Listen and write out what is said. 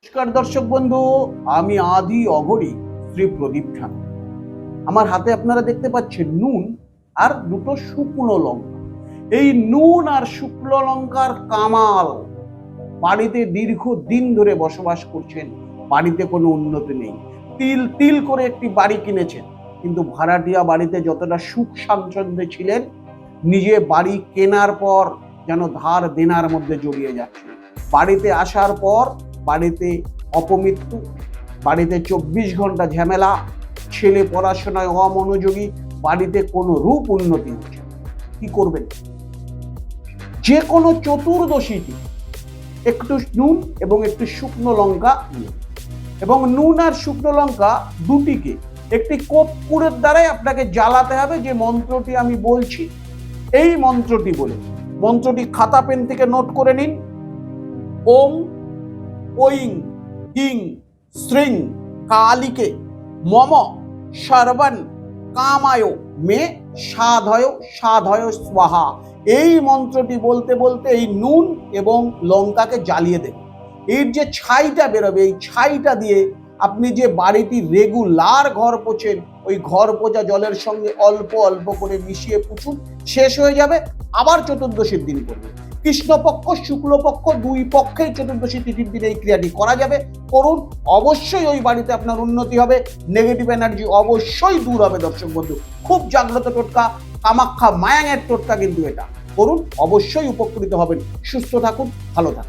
নমস্কার দর্শক বন্ধু, আমি আদি অঘরী শ্রী প্রদীপ ঠাকুর। আমার হাতে আপনারা দেখতে পাচ্ছেন নুন আর দুটো শুকনো লঙ্কা। এই নুন আর শুকনো লঙ্কার কামাল। বাড়িতে দীর্ঘদিন ধরে বসবাস করছেন, বাড়িতে কোনো উন্নতি নেই। তিল তিল করে একটি বাড়ি কিনেছেন, কিন্তু ভাড়াটিয়া বাড়িতে যতটা সুখ স্বাচ্ছন্দ্যে ছিলেন, নিজে বাড়ি কেনার পর যেন ধার দেনার মধ্যে জড়িয়ে যাচ্ছে। বাড়িতে আসার পর বাড়িতে অপমৃত্যু, বাড়িতে 24 ঘন্টা ঝামেলা, ছেলে পড়াশোনায় অমনোযোগী, বাড়িতে কোনো রূপ উন্নতি হচ্ছে না। কি করবেন? যে কোনো চতুর্দশীতে একটু নুন এবং একটু শুকনো লঙ্কা নিন, এবং নুন আর শুকনো লঙ্কা দুটিকে একটি কর্পূরের দ্বারাই আপনাকে জ্বালাতে হবে। যে মন্ত্রটি আমি বলছি, এই মন্ত্রটি বলে, মন্ত্রটি খাতা পেন থেকে নোট করে নিন। ওম ঐং হিং শ্রীং কালিকে মম সর্বন কামায় মে সাধয় সাধয় স্বাহা। এই মন্ত্রটি বলতে বলতে এই নুন এবং লঙ্কাকে জ্বালিয়ে দেবেন। এর যে ছাইটা বেরোবে, এই ছাইটা দিয়ে আপনি যে বাড়িটি রেগুলার ঘর পোছেন, ওই ঘর পোছা জলের সঙ্গে অল্প অল্প করে মিশিয়ে পুছুন। শেষ হয়ে যাবে, আবার চতুর্দশীর দিন করবেন। কৃষ্ণপক্ষ শুক্লপক্ষ দুই পক্ষেই চতুর্দশী তিথির দিনে এই ক্রিয়াটি করা যাবে। করুন, অবশ্যই ওই বাড়িতে আপনার উন্নতি হবে, নেগেটিভ এনার্জি অবশ্যই দূর হবে। দর্শক বন্ধু, খুব জাগ্রত টোটকা, কামাখ্যা মায়াঙের টোটকা কিন্তু এটা। করুন, অবশ্যই উপকৃত হবেন। সুস্থ থাকুন, ভালো থাকুন।